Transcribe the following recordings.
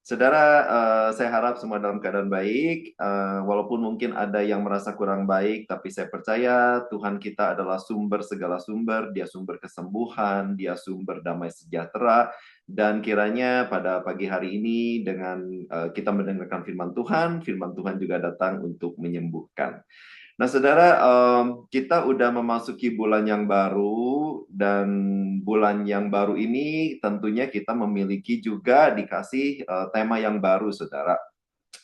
Saudara, saya harap semua dalam keadaan baik. Walaupun mungkin ada yang merasa kurang baik, tapi saya percaya Tuhan kita adalah sumber segala sumber. Dia sumber kesembuhan, Dia sumber damai sejahtera. Dan kiranya pada pagi hari ini dengan kita mendengarkan firman Tuhan juga datang untuk menyembuhkan. Nah, saudara, kita udah memasuki bulan yang baru, dan bulan yang baru ini tentunya kita memiliki juga dikasih tema yang baru, saudara.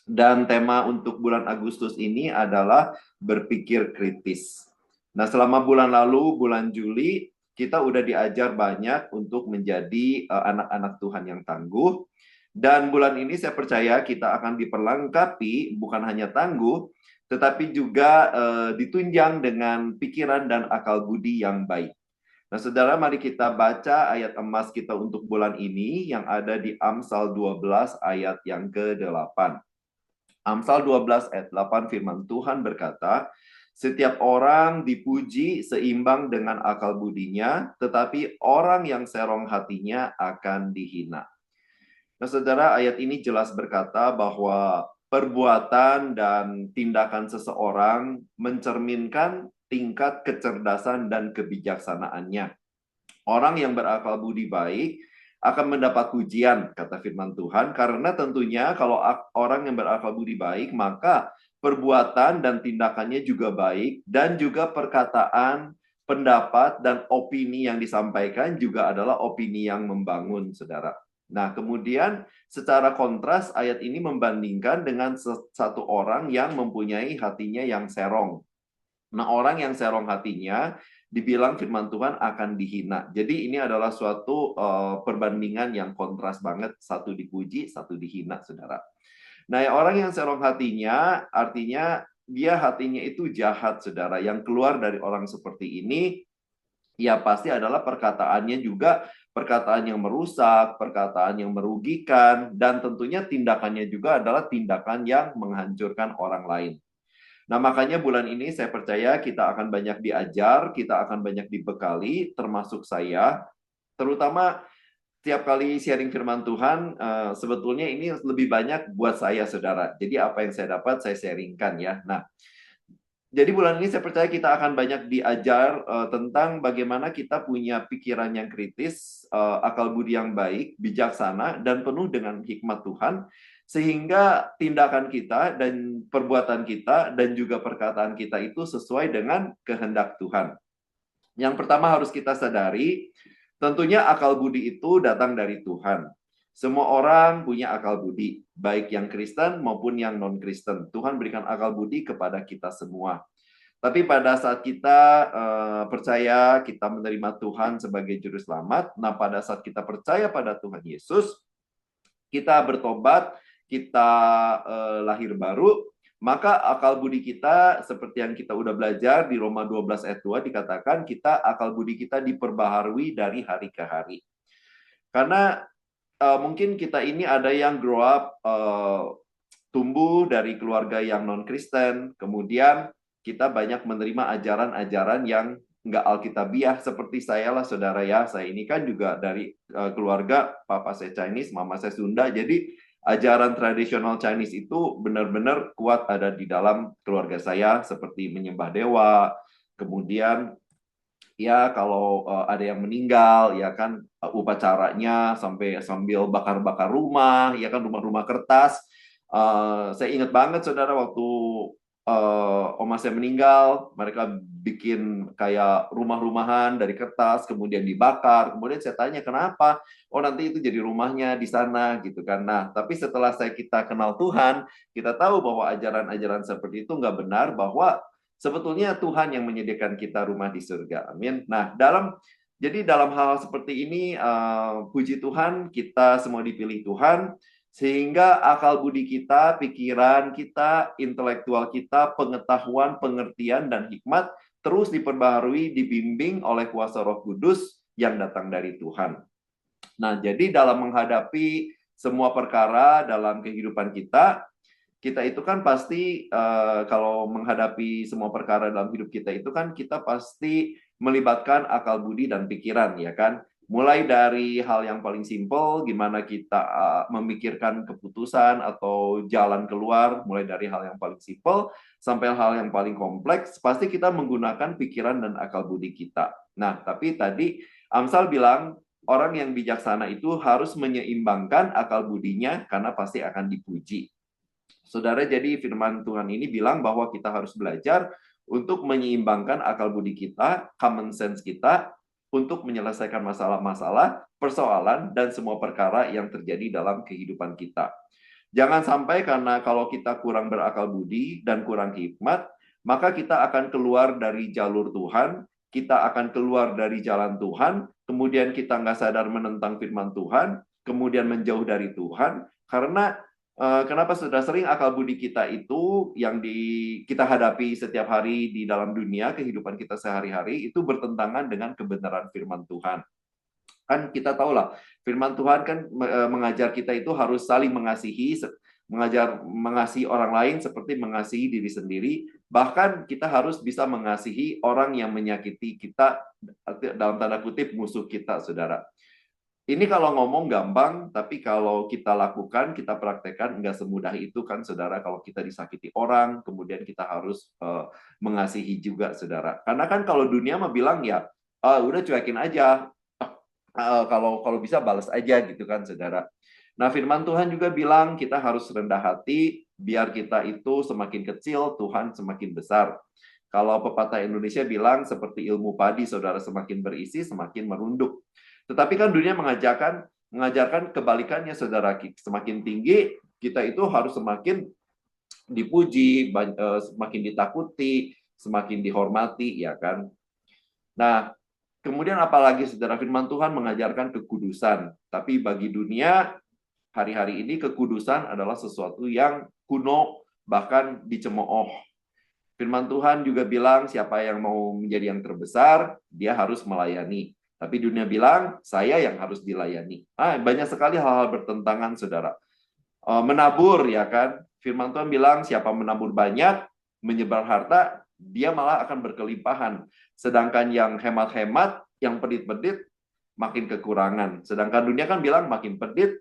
Dan tema untuk bulan Agustus ini adalah berpikir kritis. Nah, selama bulan lalu, bulan Juli, kita udah diajar banyak untuk menjadi anak-anak Tuhan yang tangguh. Dan bulan ini saya percaya kita akan diperlengkapi, bukan hanya tangguh, tetapi juga ditunjang dengan pikiran dan akal budi yang baik. Nah, saudara, mari kita baca ayat emas kita untuk bulan ini yang ada di Amsal 12 ayat yang ke-8. Amsal 12 ayat 8 firman Tuhan berkata, setiap orang dipuji seimbang dengan akal budinya, tetapi orang yang serong hatinya akan dihina. Nah, saudara, ayat ini jelas berkata bahwa perbuatan dan tindakan seseorang mencerminkan tingkat kecerdasan dan kebijaksanaannya. Orang yang berakal budi baik akan mendapat pujian, kata firman Tuhan, karena tentunya kalau orang yang berakal budi baik, maka perbuatan dan tindakannya juga baik, dan juga perkataan, pendapat, dan opini yang disampaikan juga adalah opini yang membangun, saudara. Nah, kemudian secara kontras ayat ini membandingkan dengan satu orang yang mempunyai hatinya yang serong. Nah, orang yang serong hatinya dibilang firman Tuhan akan dihina. Jadi ini adalah suatu perbandingan yang kontras banget, satu dipuji, satu dihina, saudara. Nah, orang yang serong hatinya artinya dia hatinya itu jahat, saudara. Yang keluar dari orang seperti ini ya pasti adalah perkataannya juga perkataan yang merusak, perkataan yang merugikan, dan tentunya tindakannya juga adalah tindakan yang menghancurkan orang lain. Nah, makanya bulan ini saya percaya kita akan banyak diajar, kita akan banyak dibekali, termasuk saya, terutama tiap kali sharing firman Tuhan, sebetulnya ini lebih banyak buat saya, saudara. Jadi apa yang saya dapat, saya sharingkan ya. Nah, jadi bulan ini saya percaya kita akan banyak diajar tentang bagaimana kita punya pikiran yang kritis, akal budi yang baik, bijaksana, dan penuh dengan hikmat Tuhan, sehingga tindakan kita dan perbuatan kita dan juga perkataan kita itu sesuai dengan kehendak Tuhan. Yang pertama harus kita sadari, tentunya akal budi itu datang dari Tuhan. Semua orang punya akal budi, baik yang Kristen maupun yang non-Kristen. Tuhan berikan akal budi kepada kita semua. Tapi pada saat kita percaya, kita menerima Tuhan sebagai juru selamat, nah pada saat kita percaya pada Tuhan Yesus, kita bertobat, kita lahir baru, maka akal budi kita seperti yang kita udah belajar di Roma 12 ayat 2 dikatakan kita akal budi kita diperbaharui dari hari ke hari. Karena mungkin kita ini ada yang grow up tumbuh dari keluarga yang non-Kristen, kemudian kita banyak menerima ajaran-ajaran yang nggak alkitabiah seperti saya lah, saudara ya. Saya ini kan juga dari keluarga papa saya Chinese, mama saya Sunda, jadi ajaran tradisional Chinese itu benar-benar kuat ada di dalam keluarga saya, seperti menyembah dewa, kemudian ya kalau ada yang meninggal ya kan upacaranya sambil bakar-bakar rumah ya kan, rumah-rumah kertas. Saya ingat banget, saudara, waktu oma saya meninggal, mereka bikin kayak rumah-rumahan dari kertas kemudian dibakar. Kemudian saya tanya kenapa, oh nanti itu jadi rumahnya di sana gitu kan. Nah, tapi setelah kita kenal Tuhan, kita tahu bahwa ajaran-ajaran seperti itu nggak benar, bahwa sebetulnya Tuhan yang menyediakan kita rumah di surga. Amin. Nah, jadi dalam hal seperti ini, puji Tuhan, kita semua dipilih Tuhan, sehingga akal budi kita, pikiran kita, intelektual kita, pengetahuan, pengertian, dan hikmat terus diperbaharui, dibimbing oleh kuasa Roh Kudus yang datang dari Tuhan. Nah, jadi dalam menghadapi semua perkara dalam kehidupan kita, kita itu kan pasti kalau menghadapi semua perkara dalam hidup kita itu kan kita pasti melibatkan akal budi dan pikiran ya kan. Mulai dari hal yang paling simpel, gimana kita memikirkan keputusan atau jalan keluar, mulai dari hal yang paling simpel sampai hal yang paling kompleks, pasti kita menggunakan pikiran dan akal budi kita. Nah, tapi tadi Amsal bilang, orang yang bijaksana itu harus menyeimbangkan akal budinya karena pasti akan dipuji. Saudara, jadi firman Tuhan ini bilang bahwa kita harus belajar untuk menyeimbangkan akal budi kita, common sense kita, untuk menyelesaikan masalah-masalah, persoalan, dan semua perkara yang terjadi dalam kehidupan kita. Jangan sampai karena kalau kita kurang berakal budi dan kurang hikmat, maka kita akan keluar dari jalur Tuhan, kita akan keluar dari jalan Tuhan, kemudian kita nggak sadar menentang firman Tuhan, kemudian menjauh dari Tuhan, karena kenapa sudah sering akal budi kita itu yang kita hadapi setiap hari di dalam dunia, kehidupan kita sehari-hari, itu bertentangan dengan kebenaran firman Tuhan. Kan kita tahulah, firman Tuhan kan mengajar kita itu harus saling mengasihi, mengasihi orang lain seperti mengasihi diri sendiri. Bahkan kita harus bisa mengasihi orang yang menyakiti kita, dalam tanda kutip musuh kita, saudara. Ini kalau ngomong gampang, tapi kalau kita lakukan, kita praktekkan, nggak semudah itu kan, saudara. Kalau kita disakiti orang, kemudian kita harus mengasihi juga, saudara. Karena kan kalau dunia mah bilang ya, udah cuekin aja, kalau bisa balas aja gitu kan, saudara. Nah, firman Tuhan juga bilang kita harus rendah hati, biar kita itu semakin kecil, Tuhan semakin besar. Kalau pepatah Indonesia bilang seperti ilmu padi, saudara, semakin berisi, semakin merunduk. Tetapi kan dunia mengajarkan kebalikannya, saudara. Semakin tinggi, kita itu harus semakin dipuji, semakin ditakuti, semakin dihormati, ya kan? Nah, kemudian apalagi, saudara, firman Tuhan mengajarkan kekudusan. Tapi bagi dunia, hari-hari ini kekudusan adalah sesuatu yang kuno, bahkan dicemooh. Firman Tuhan juga bilang, siapa yang mau menjadi yang terbesar, dia harus melayani. Tapi dunia bilang, saya yang harus dilayani. Banyak sekali hal-hal bertentangan, saudara. Menabur, ya kan? Firman Tuhan bilang, siapa menabur banyak, menyebar harta, dia malah akan berkelimpahan. Sedangkan yang hemat-hemat, yang pedit-pedit, makin kekurangan. Sedangkan dunia kan bilang, makin pedit,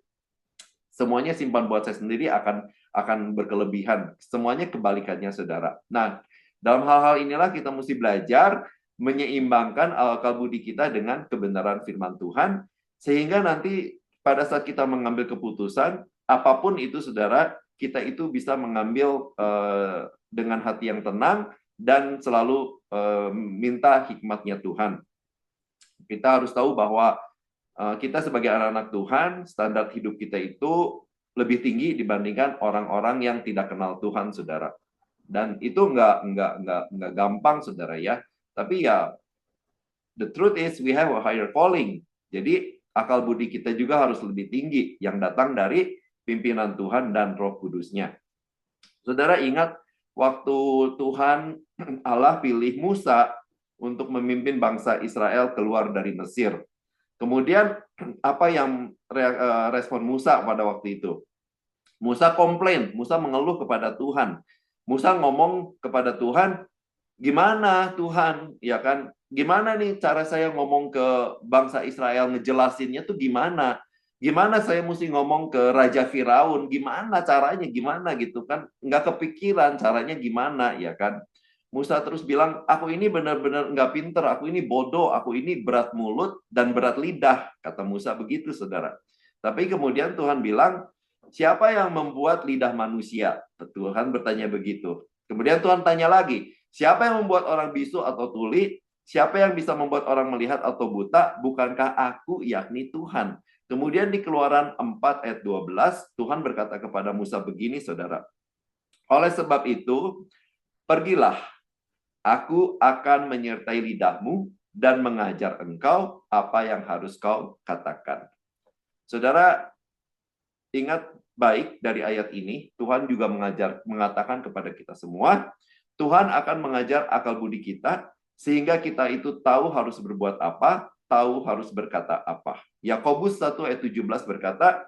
semuanya simpan buat saya sendiri akan berkelebihan. Semuanya kebalikannya, saudara. Nah, dalam hal-hal inilah kita mesti belajar menyeimbangkan akal budi kita dengan kebenaran firman Tuhan, sehingga nanti pada saat kita mengambil keputusan, apapun itu, saudara, kita itu bisa mengambil dengan hati yang tenang dan selalu minta hikmatnya Tuhan. Kita harus tahu bahwa kita sebagai anak-anak Tuhan, standar hidup kita itu lebih tinggi dibandingkan orang-orang yang tidak kenal Tuhan, saudara. Dan itu nggak gampang, saudara, ya. Tapi ya, the truth is we have a higher calling. Jadi akal budi kita juga harus lebih tinggi yang datang dari pimpinan Tuhan dan Roh Kudusnya. Saudara ingat waktu Tuhan Allah pilih Musa untuk memimpin bangsa Israel keluar dari Mesir. Kemudian apa yang respon Musa pada waktu itu? Musa komplain, Musa mengeluh kepada Tuhan. Musa ngomong kepada Tuhan, gimana Tuhan, ya kan? Gimana nih cara saya ngomong ke bangsa Israel, ngejelasinnya tuh gimana? Gimana saya mesti ngomong ke Raja Firaun? Gimana caranya? Gimana gitu kan? Nggak kepikiran caranya gimana, ya kan? Musa terus bilang, aku ini benar-benar nggak pinter, aku ini bodoh, aku ini berat mulut dan berat lidah. Kata Musa begitu, saudara. Tapi kemudian Tuhan bilang, siapa yang membuat lidah manusia? Tuhan bertanya begitu. Kemudian Tuhan tanya lagi, siapa yang membuat orang bisu atau tuli? Siapa yang bisa membuat orang melihat atau buta? Bukankah aku, yakni Tuhan? Kemudian di Keluaran 4 ayat 12, Tuhan berkata kepada Musa begini, saudara. Oleh sebab itu, pergilah, aku akan menyertai lidahmu dan mengajar engkau apa yang harus kau katakan. Saudara, ingat baik dari ayat ini, Tuhan juga mengatakan kepada kita semua, Tuhan akan mengajar akal budi kita, sehingga kita itu tahu harus berbuat apa, tahu harus berkata apa. Yakobus 1 ayat 17 berkata,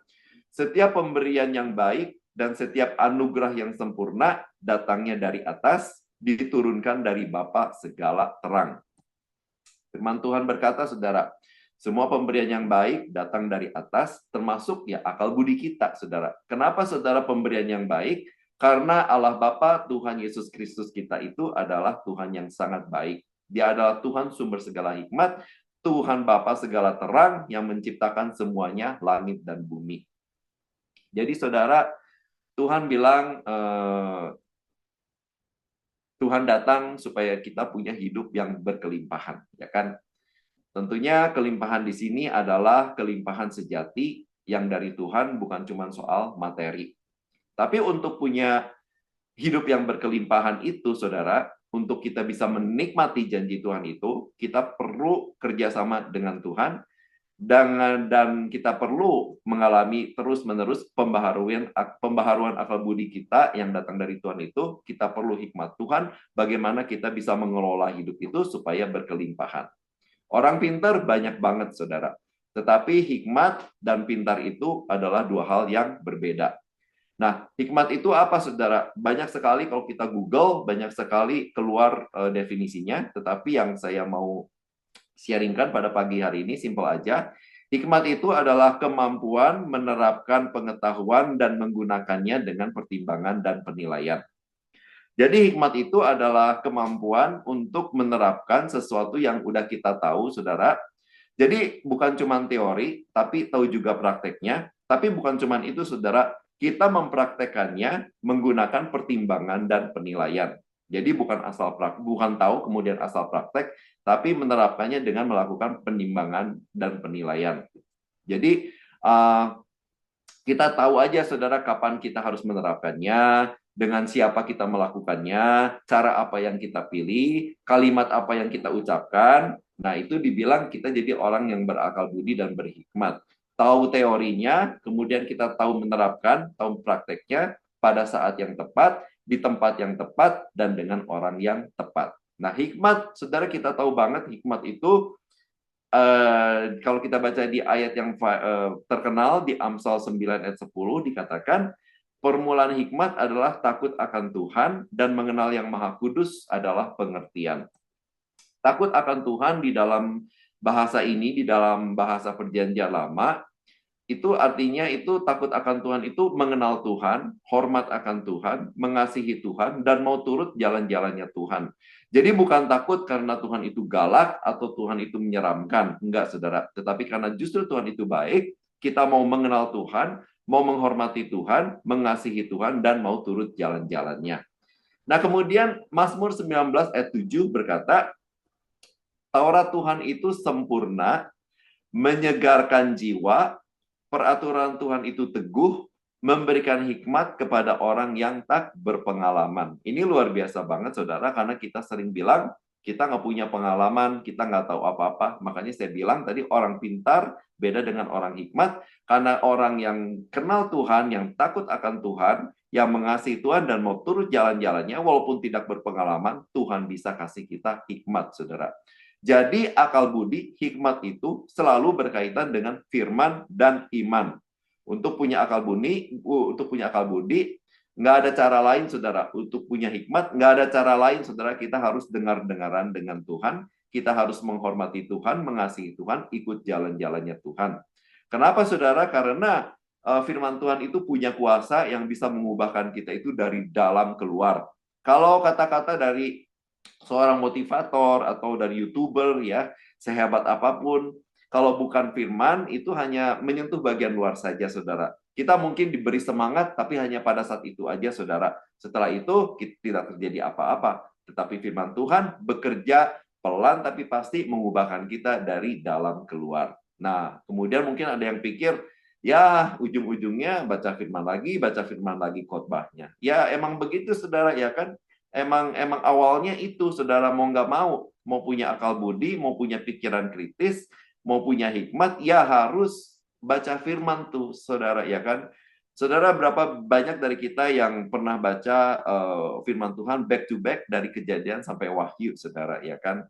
setiap pemberian yang baik dan setiap anugerah yang sempurna datangnya dari atas, diturunkan dari Bapa segala terang. Firman Tuhan berkata, saudara, Semua pemberian yang baik datang dari atas, termasuk ya akal budi kita, saudara. Kenapa saudara pemberian yang baik? Karena Allah Bapa, Tuhan Yesus Kristus kita itu adalah Tuhan yang sangat baik. Dia adalah Tuhan sumber segala hikmat, Tuhan Bapa segala terang yang menciptakan semuanya, langit dan bumi. Jadi saudara, Tuhan bilang, Tuhan datang supaya kita punya hidup yang berkelimpahan, ya kan? Tentunya kelimpahan di sini adalah kelimpahan sejati yang dari Tuhan, bukan cuma soal materi. Tapi untuk punya hidup yang berkelimpahan itu, saudara, untuk kita bisa menikmati janji Tuhan itu, kita perlu kerjasama dengan Tuhan, dan kita perlu mengalami terus-menerus pembaharuan akal budi kita yang datang dari Tuhan itu. Kita perlu hikmat Tuhan, bagaimana kita bisa mengelola hidup itu supaya berkelimpahan. Orang pintar banyak banget, saudara. Tetapi hikmat dan pintar itu adalah dua hal yang berbeda. Nah, hikmat itu apa, saudara? Banyak sekali kalau kita Google, banyak sekali keluar definisinya. Tetapi yang saya mau sharingkan pada pagi hari ini simpel aja. Hikmat itu adalah kemampuan menerapkan pengetahuan dan menggunakannya dengan pertimbangan dan penilaian. Jadi hikmat itu adalah kemampuan untuk menerapkan sesuatu yang udah kita tahu, saudara. Jadi bukan cuma teori, tapi tahu juga prakteknya. Tapi bukan cuma itu, saudara. Kita mempraktekannya menggunakan pertimbangan dan penilaian. Jadi bukan tahu kemudian asal praktek, tapi menerapkannya dengan melakukan penimbangan dan penilaian. Jadi kita tahu aja, saudara, kapan kita harus menerapkannya, dengan siapa kita melakukannya, cara apa yang kita pilih, kalimat apa yang kita ucapkan. Nah, itu dibilang kita jadi orang yang berakal budi dan berhikmat. Tahu teorinya, kemudian kita tahu menerapkan, tahu prakteknya pada saat yang tepat, di tempat yang tepat, dan dengan orang yang tepat. Nah, hikmat, saudara, kita tahu banget hikmat itu, kalau kita baca di ayat yang terkenal di Amsal 9 ayat 10 dikatakan, permulaan hikmat adalah takut akan Tuhan dan mengenal yang Maha Kudus adalah pengertian. Takut akan Tuhan di dalam bahasa ini, di dalam bahasa Perjanjian Lama, itu artinya itu takut akan Tuhan itu mengenal Tuhan, hormat akan Tuhan, mengasihi Tuhan, dan mau turut jalan-jalannya Tuhan. Jadi bukan takut karena Tuhan itu galak atau Tuhan itu menyeramkan. Enggak, saudara. Tetapi karena justru Tuhan itu baik, kita mau mengenal Tuhan, mau menghormati Tuhan, mengasihi Tuhan, dan mau turut jalan-jalannya. Nah, kemudian Mazmur 19 ayat 7 berkata, Taurat Tuhan itu sempurna, menyegarkan jiwa, peraturan Tuhan itu teguh, memberikan hikmat kepada orang yang tak berpengalaman. Ini luar biasa banget, saudara, karena kita sering bilang, kita nggak punya pengalaman, kita nggak tahu apa-apa. Makanya saya bilang tadi orang pintar beda dengan orang hikmat, karena orang yang kenal Tuhan, yang takut akan Tuhan, yang mengasihi Tuhan dan mau turut jalan-jalannya, walaupun tidak berpengalaman, Tuhan bisa kasih kita hikmat, saudara. Jadi akal budi, hikmat itu selalu berkaitan dengan firman dan iman. Untuk punya akal budi, nggak ada cara lain, saudara. Untuk punya hikmat, nggak ada cara lain, saudara. Kita harus dengar-dengaran dengan Tuhan. Kita harus menghormati Tuhan, mengasihi Tuhan, ikut jalan-jalannya Tuhan. Kenapa, saudara? Karena firman Tuhan itu punya kuasa yang bisa mengubahkan kita itu dari dalam keluar. Kalau kata-kata dari seorang motivator atau dari YouTuber, ya, sehebat apapun, kalau bukan firman, itu hanya menyentuh bagian luar saja, saudara. Kita mungkin diberi semangat, tapi hanya pada saat itu aja, saudara. Setelah itu, tidak terjadi apa-apa. Tetapi firman Tuhan bekerja pelan, tapi pasti mengubahkan kita dari dalam keluar. Nah, kemudian mungkin ada yang pikir, ya, ujung-ujungnya baca firman lagi khotbahnya. Ya, emang begitu, saudara, ya kan? Emang awalnya itu, saudara, mau nggak mau punya akal budi, mau punya pikiran kritis, mau punya hikmat, ya harus baca firman tuh, saudara, ya kan? Saudara, berapa banyak dari kita yang pernah baca firman Tuhan back to back dari Kejadian sampai Wahyu, saudara, ya kan?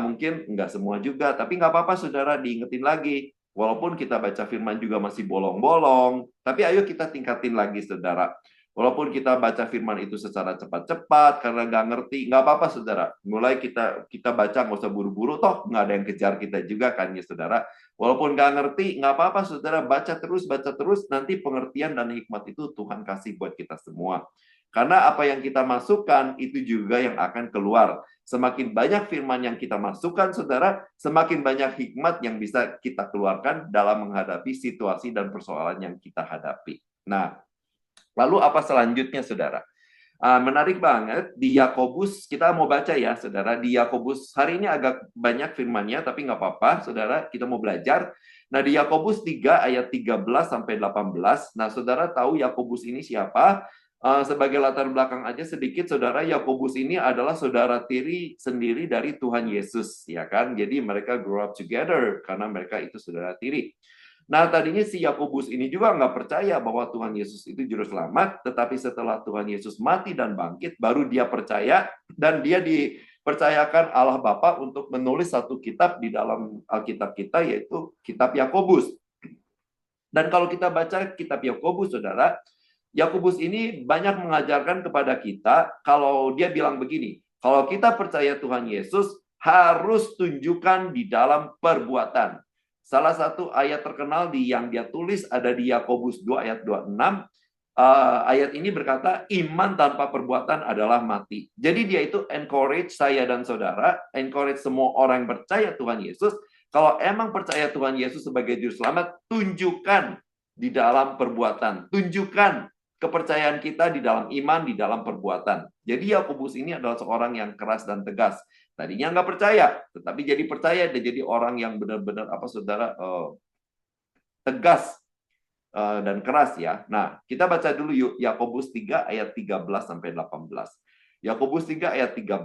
Mungkin nggak semua juga, tapi nggak apa-apa, saudara, diingetin lagi. Walaupun kita baca firman juga masih bolong-bolong, tapi ayo kita tingkatin lagi, saudara. Walaupun kita baca firman itu secara cepat-cepat karena nggak ngerti, nggak apa-apa saudara. Mulai kita baca nggak usah buru-buru, toh nggak ada yang kejar kita juga kan ya saudara. Walaupun nggak ngerti, nggak apa-apa saudara, baca terus, nanti pengertian dan hikmat itu Tuhan kasih buat kita semua. Karena apa yang kita masukkan itu juga yang akan keluar. Semakin banyak firman yang kita masukkan, saudara, semakin banyak hikmat yang bisa kita keluarkan dalam menghadapi situasi dan persoalan yang kita hadapi. Nah, lalu apa selanjutnya, saudara? Menarik banget, di Yakobus, kita mau baca ya, saudara. Di Yakobus, hari ini agak banyak firmannya, tapi nggak apa-apa, saudara, kita mau belajar. Nah, di Yakobus 3 ayat 13 sampai 18. Nah, saudara tahu Yakobus ini siapa? Sebagai latar belakang aja sedikit, saudara, Yakobus ini adalah saudara tiri sendiri dari Tuhan Yesus, ya kan? Jadi mereka grow up together karena mereka itu saudara tiri. Nah, tadinya si Yakobus ini juga nggak percaya bahwa Tuhan Yesus itu juru selamat, tetapi setelah Tuhan Yesus mati dan bangkit, baru dia percaya, dan dia dipercayakan Allah Bapa untuk menulis satu kitab di dalam Alkitab kita, yaitu kitab Yakobus. Dan kalau kita baca kitab Yakobus, saudara, Yakobus ini banyak mengajarkan kepada kita kalau dia bilang begini, kalau kita percaya Tuhan Yesus, harus tunjukkan di dalam perbuatan. Salah satu ayat terkenal yang dia tulis ada di Yakobus 2 ayat 26. Ayat ini berkata, iman tanpa perbuatan adalah mati. Jadi dia itu encourage saya dan saudara, encourage semua orang yang percaya Tuhan Yesus, kalau emang percaya Tuhan Yesus sebagai juru selamat, tunjukkan di dalam perbuatan. Tunjukkan kepercayaan kita di dalam iman, di dalam perbuatan. Jadi Yakobus ini adalah seorang yang keras dan tegas. Tadinya nggak percaya, tetapi jadi percaya dan jadi orang yang benar-benar saudara tegas dan keras ya. Nah, kita baca dulu yuk Yakobus 3 ayat 13 sampai 18. Yakobus 3 ayat 13.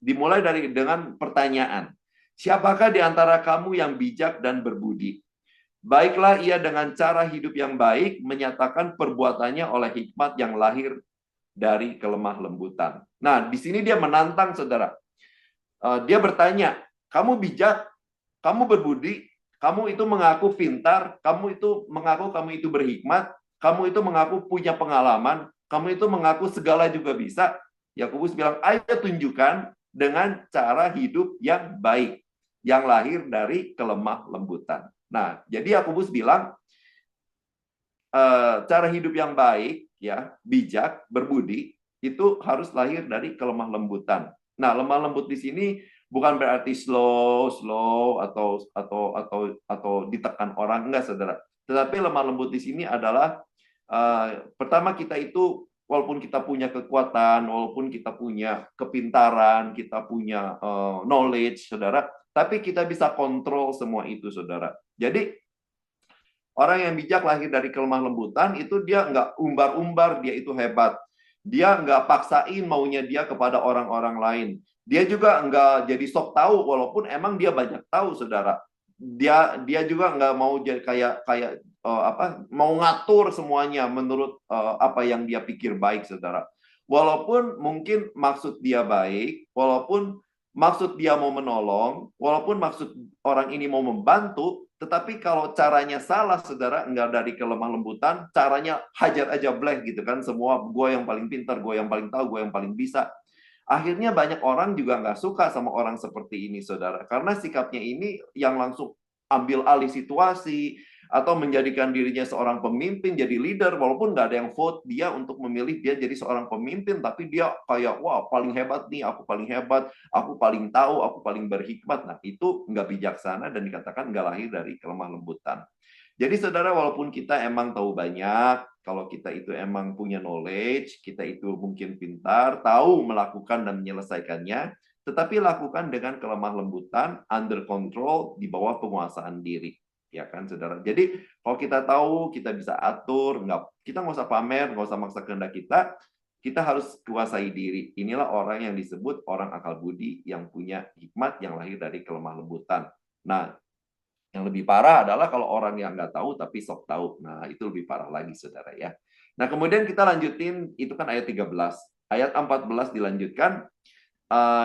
Dimulai dengan pertanyaan. Siapakah di antara kamu yang bijak dan berbudi? Baiklah ia dengan cara hidup yang baik menyatakan perbuatannya oleh hikmat yang lahir dari kelemah lembutan. Nah, di sini dia menantang saudara. Dia bertanya, kamu bijak, kamu berbudi, kamu itu mengaku pintar, kamu itu mengaku kamu itu berhikmat, kamu itu mengaku punya pengalaman, kamu itu mengaku segala juga bisa. Yakobus bilang, ayo tunjukkan dengan cara hidup yang baik, yang lahir dari kelemah lembutan. Nah, jadi Yakobus bilang cara hidup yang baik, ya, bijak, berbudi itu harus lahir dari kelemah lembutan. Nah, lemah lembut di sini bukan berarti slow atau ditekan orang, enggak, saudara. Tetapi lemah lembut di sini adalah pertama kita itu walaupun kita punya kekuatan, walaupun kita punya kepintaran, kita punya knowledge, saudara, tapi kita bisa kontrol semua itu, saudara. Jadi, orang yang bijak lahir dari kelemah lembutan, itu dia nggak umbar-umbar, dia itu hebat. Dia nggak paksain maunya dia kepada orang-orang lain. Dia juga nggak jadi sok tahu, walaupun emang dia banyak tahu, saudara. Dia juga nggak mau jadi kayak mau ngatur semuanya menurut apa yang dia pikir baik, saudara. Walaupun mungkin maksud dia baik, walaupun maksud dia mau menolong, walaupun maksud orang ini mau membantu, tetapi kalau caranya salah, saudara, nggak dari kelemah lembutan, caranya hajar aja bleh gitu kan, semua gue yang paling pintar, gue yang paling tahu, gue yang paling bisa. Akhirnya banyak orang juga nggak suka sama orang seperti ini, saudara. Karena sikapnya ini yang langsung ambil alih situasi, atau menjadikan dirinya seorang pemimpin, jadi leader, walaupun nggak ada yang vote dia untuk memilih dia jadi seorang pemimpin, tapi dia kayak, wah paling hebat nih, aku paling hebat, aku paling tahu, aku paling berhikmat. Nah, itu nggak bijaksana dan dikatakan nggak lahir dari kelemah lembutan. Jadi saudara, walaupun kita emang tahu banyak, kalau kita itu emang punya knowledge, kita itu mungkin pintar, tahu melakukan dan menyelesaikannya, tetapi lakukan dengan kelemah lembutan, under control, di bawah penguasaan diri. Ya kan, saudara? Jadi, kalau kita tahu, kita bisa atur, kita nggak usah pamer, nggak usah maksa kehendak kita harus kuasai diri. Inilah orang yang disebut orang akal budi, yang punya hikmat yang lahir dari kelemah lembutan. Nah, yang lebih parah adalah kalau orang yang nggak tahu tapi sok tahu. Nah, itu lebih parah lagi, saudara ya. Nah, kemudian kita lanjutin, itu kan ayat 13. Ayat 14 dilanjutkan.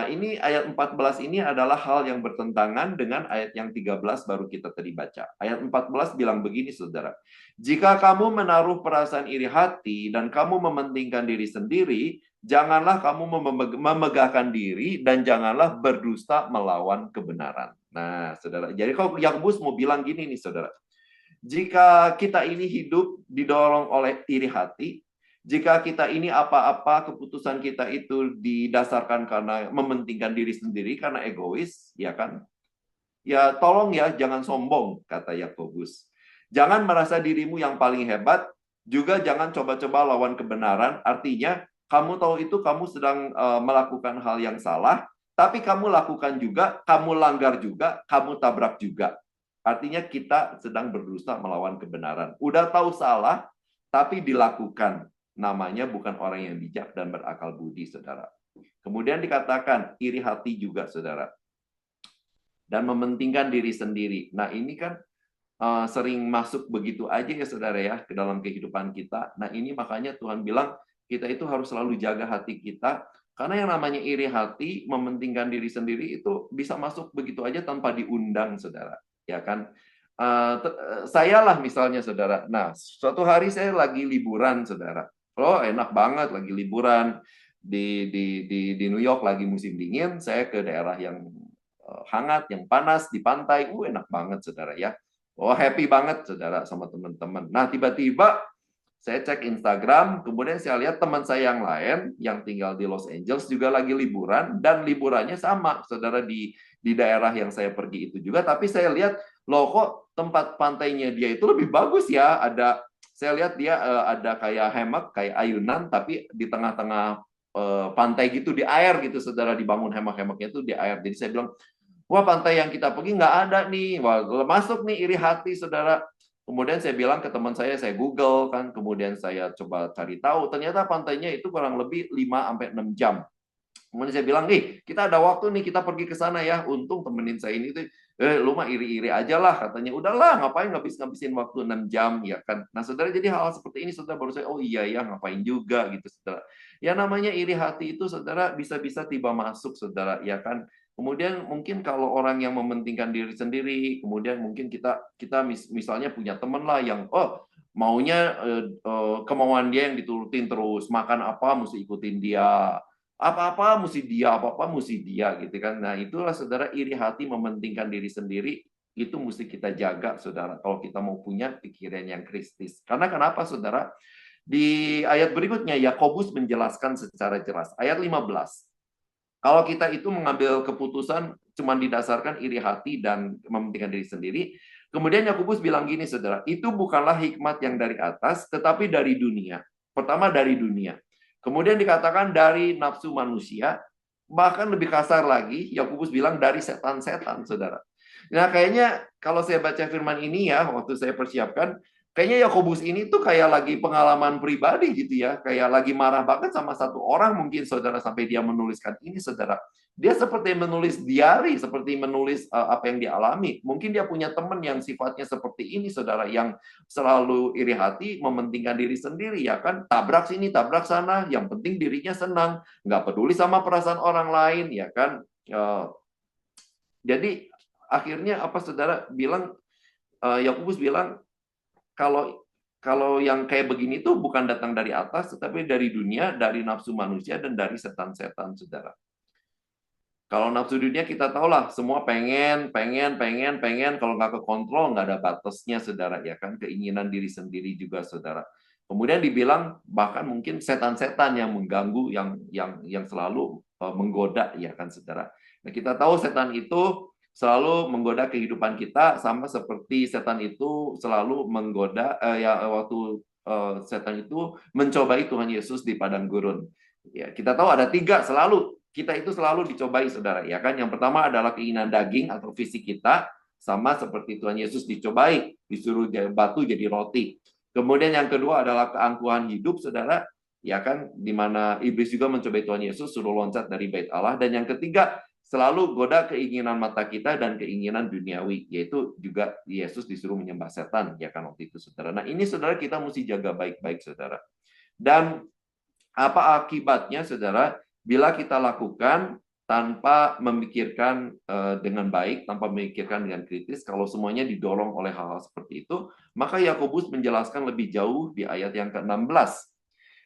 Ini ayat 14 ini adalah hal yang bertentangan dengan ayat yang 13 baru kita tadi baca. Ayat 14 bilang begini, saudara. Jika kamu menaruh perasaan iri hati dan kamu mementingkan diri sendiri, janganlah kamu memegahkan diri dan janganlah berdusta melawan kebenaran. Nah, saudara. Jadi kalau Yakobus mau bilang gini nih, saudara. Jika kita ini hidup didorong oleh iri hati, jika kita ini apa-apa keputusan kita itu didasarkan karena mementingkan diri sendiri, karena egois, ya kan? Ya tolong ya, jangan sombong, kata Yakobus. Jangan merasa dirimu yang paling hebat, juga jangan coba-coba lawan kebenaran. Artinya, kamu tahu itu kamu sedang melakukan hal yang salah, tapi kamu lakukan juga, kamu langgar juga, kamu tabrak juga. Artinya kita sedang berdusta melawan kebenaran. Udah tahu salah, tapi dilakukan. Namanya bukan orang yang bijak dan berakal budi, saudara. Kemudian dikatakan iri hati juga, saudara. Dan mementingkan diri sendiri. Nah, ini kan sering masuk begitu aja ya, saudara ya, ke dalam kehidupan kita. Nah, ini makanya Tuhan bilang kita itu harus selalu jaga hati kita. Karena yang namanya iri hati, mementingkan diri sendiri itu bisa masuk begitu aja tanpa diundang, saudara. Ya kan? Saya lah misalnya, saudara. Nah, suatu hari saya lagi liburan, saudara. Oh, enak banget lagi liburan di New York, lagi musim dingin. Saya ke daerah yang hangat, yang panas di pantai. Enak banget, saudara ya. Oh, happy banget, saudara, sama teman-teman. Nah, tiba-tiba saya cek Instagram, kemudian saya lihat teman saya yang lain yang tinggal di Los Angeles juga lagi liburan, dan liburannya sama, saudara, di daerah yang saya pergi itu juga. Tapi saya lihat, loh kok tempat pantainya dia itu lebih bagus ya. Saya lihat dia ada kayak hammock, kayak ayunan, tapi di tengah-tengah pantai gitu, di air gitu, saudara, dibangun hammock-hammocknya itu di air. Jadi saya bilang, wah, pantai yang kita pergi nggak ada nih. Wah, masuk nih iri hati, saudara. Kemudian saya bilang ke teman saya Google kan, kemudian saya coba cari tahu, ternyata pantainya itu kurang lebih 5-6 jam. Kemudian saya bilang, nih, kita ada waktu nih, kita pergi ke sana ya. Untung temenin saya ini tuh, lu mah iri-iri aja lah, katanya. Udahlah, ngapain ngabisin waktu 6 jam, ya kan. Nah, saudara, jadi hal seperti ini, saudara, baru saya, oh iya ya, ngapain juga, gitu, saudara. Ya, namanya iri hati itu, saudara, bisa-bisa tiba masuk, saudara, ya kan. Kemudian mungkin kalau orang yang mementingkan diri sendiri, kemudian mungkin kita misalnya punya teman lah yang, maunya kemauan dia yang diturutin terus, makan apa mesti ikutin dia, apa-apa mesti dia, apa-apa mesti dia, gitu kan. Nah, itulah, saudara, iri hati, mementingkan diri sendiri, itu mesti kita jaga, saudara, kalau kita mau punya pikiran yang kristis. Karena kenapa, saudara? Di ayat berikutnya, Yakobus menjelaskan secara jelas. Ayat 15. Kalau kita itu mengambil keputusan cuma didasarkan iri hati dan mementingkan diri sendiri, kemudian Yakobus bilang gini, saudara, itu bukanlah hikmat yang dari atas, tetapi dari dunia. Pertama dari dunia. Kemudian dikatakan dari nafsu manusia, bahkan lebih kasar lagi, Yakobus bilang dari setan-setan, saudara. Nah, kayaknya kalau saya baca firman ini ya, waktu saya persiapkan, kayaknya Yakobus ini tuh kayak lagi pengalaman pribadi gitu ya, kayak lagi marah banget sama satu orang mungkin, saudara, sampai dia menuliskan ini, saudara. Dia seperti menulis diari, seperti menulis apa yang dialami. Mungkin dia punya teman yang sifatnya seperti ini, saudara, yang selalu iri hati, mementingkan diri sendiri, ya kan, tabrak sini, tabrak sana, yang penting dirinya senang, nggak peduli sama perasaan orang lain, ya kan. Jadi akhirnya apa, saudara, bilang, Yakobus bilang, kalau yang kayak begini tuh bukan datang dari atas, tetapi dari dunia, dari nafsu manusia, dan dari setan-setan, saudara. Kalau nafsu dunia kita tahu lah, semua pengen, kalau nggak kekontrol, nggak ada batasnya, saudara, ya kan, keinginan diri sendiri juga, saudara. Kemudian dibilang bahkan mungkin setan-setan yang mengganggu, yang selalu menggoda, ya kan, saudara. Nah, kita tahu setan itu selalu menggoda kehidupan kita, sama seperti setan itu selalu menggoda waktu setan itu mencobai Tuhan Yesus di padang gurun. Ya, kita tahu ada 3 selalu, kita itu selalu dicobai, saudara, ya kan. Yang pertama adalah keinginan daging atau fisik kita, sama seperti Tuhan Yesus dicobai, disuruh batu jadi roti. Kemudian yang kedua adalah keangkuhan hidup, saudara, ya kan, di mana iblis juga mencobai Tuhan Yesus, suruh loncat dari bait Allah. Dan yang ketiga, selalu goda keinginan mata kita dan keinginan duniawi, yaitu juga Yesus disuruh menyembah setan, ya kan, waktu itu, saudara. Nah, ini, saudara, kita mesti jaga baik-baik, saudara. Dan apa akibatnya, saudara, bila kita lakukan tanpa memikirkan dengan baik, tanpa memikirkan dengan kritis. Kalau semuanya didorong oleh hal-hal seperti itu, maka Yakobus menjelaskan lebih jauh di ayat yang ke-16.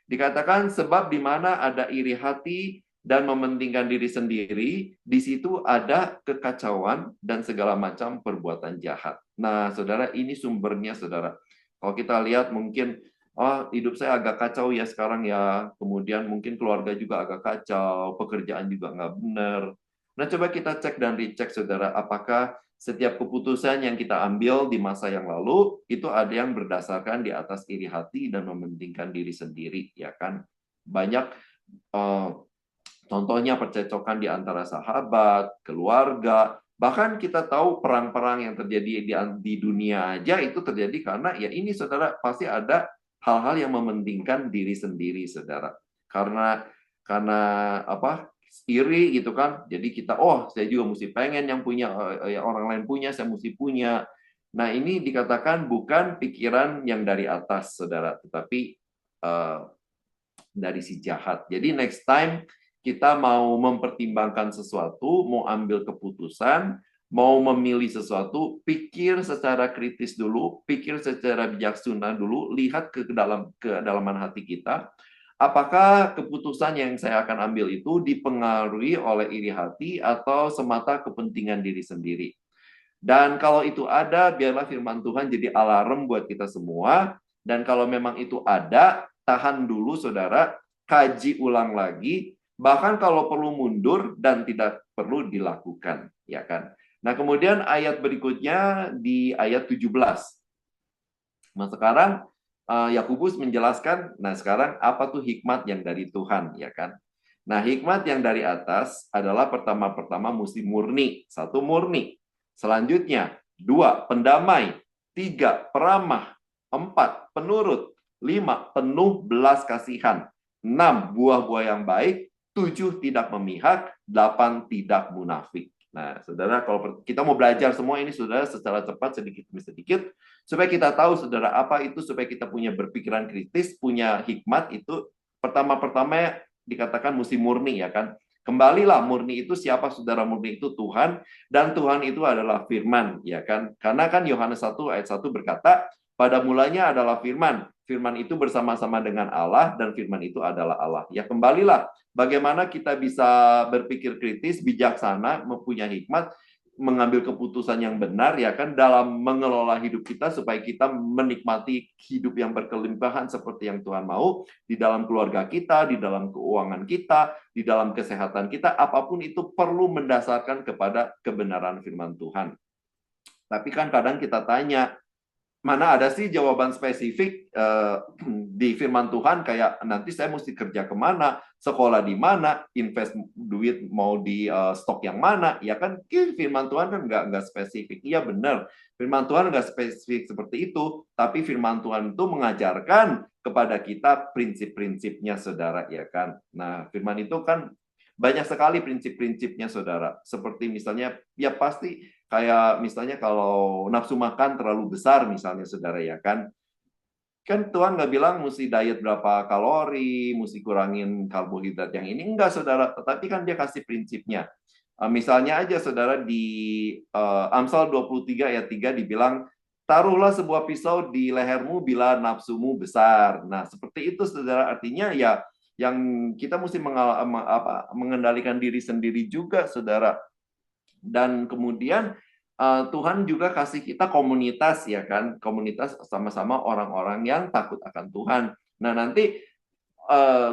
Dikatakan sebab di mana ada iri hati dan mementingkan diri sendiri, di situ ada kekacauan dan segala macam perbuatan jahat. Nah, saudara, ini sumbernya, saudara. Kalau kita lihat mungkin, oh, hidup saya agak kacau ya sekarang ya, kemudian mungkin keluarga juga agak kacau, pekerjaan juga nggak benar. Nah, coba kita cek dan recheck, saudara, apakah setiap keputusan yang kita ambil di masa yang lalu itu ada yang berdasarkan di atas iri hati dan mementingkan diri sendiri, ya kan? Banyak contohnya percecokan di antara sahabat, keluarga, bahkan kita tahu perang-perang yang terjadi di dunia aja itu terjadi karena ya ini, saudara, pasti ada hal-hal yang mementingkan diri sendiri, saudara. Karena apa? Iri gitu kan. Jadi kita, oh, saya juga mesti pengen yang punya orang lain punya, saya mesti punya. Nah, ini dikatakan bukan pikiran yang dari atas, saudara, tetapi dari si jahat. Jadi next time kita mau mempertimbangkan sesuatu, mau ambil keputusan, mau memilih sesuatu, pikir secara kritis dulu, pikir secara bijaksana dulu, lihat ke dalam kedalaman hati kita. Apakah keputusan yang saya akan ambil itu dipengaruhi oleh iri hati atau semata kepentingan diri sendiri? Dan kalau itu ada, biarlah firman Tuhan jadi alarm buat kita semua. Dan kalau memang itu ada, tahan dulu, saudara, kaji ulang lagi, bahkan kalau perlu mundur dan tidak perlu dilakukan, ya kan? Nah, kemudian ayat berikutnya di ayat 17. Nah, sekarang Yakobus menjelaskan, nah sekarang apa tuh hikmat yang dari Tuhan, ya kan? Nah, hikmat yang dari atas adalah pertama-pertama mesti murni. Satu, murni. Selanjutnya, dua, pendamai. Tiga, peramah. Empat, penurut. Lima, penuh belas kasihan. Enam, buah-buah yang baik. Tujuh, tidak memihak. Delapan, tidak munafik. Nah, saudara, kalau kita mau belajar semua ini, saudara, secara cepat, sedikit demi sedikit, supaya kita tahu, saudara, apa itu, supaya kita punya berpikiran kritis, punya hikmat, itu pertama-pertama dikatakan mesti murni, ya kan? Kembalilah, murni itu siapa, saudara? Murni itu Tuhan, dan Tuhan itu adalah firman, ya kan? Karena kan Yohanes 1 ayat 1 berkata, pada mulanya adalah firman. Firman itu bersama-sama dengan Allah, dan firman itu adalah Allah. Ya, kembalilah, bagaimana kita bisa berpikir kritis, bijaksana, mempunyai hikmat, mengambil keputusan yang benar, ya kan, dalam mengelola hidup kita supaya kita menikmati hidup yang berkelimpahan seperti yang Tuhan mau di dalam keluarga kita, di dalam keuangan kita, di dalam kesehatan kita. Apapun itu perlu mendasarkan kepada kebenaran firman Tuhan. Tapi kan kadang kita tanya, mana ada sih jawaban spesifik di firman Tuhan, kayak nanti saya mesti kerja kemana, sekolah di mana, invest duit mau di stok yang mana, ya kan? Firman Tuhan kan nggak spesifik. Iya, benar, firman Tuhan nggak spesifik seperti itu, tapi firman Tuhan itu mengajarkan kepada kita prinsip-prinsipnya, saudara, ya kan? Nah, firman itu kan banyak sekali prinsip-prinsipnya, saudara. Seperti misalnya, ya pasti kayak misalnya kalau nafsu makan terlalu besar, misalnya, saudara, ya kan? Kan Tuhan nggak bilang mesti diet berapa kalori, mesti kurangin karbohidrat yang ini. Enggak, saudara. Tetapi kan dia kasih prinsipnya. Misalnya aja, saudara, di Amsal 23 ayat 3 dibilang, taruhlah sebuah pisau di lehermu bila nafsumu besar. Nah, seperti itu, saudara. Artinya ya, yang kita mesti mengendalikan diri sendiri juga, saudara. Dan kemudian Tuhan juga kasih kita komunitas, ya kan? Komunitas sama-sama orang-orang yang takut akan Tuhan. Nah, nanti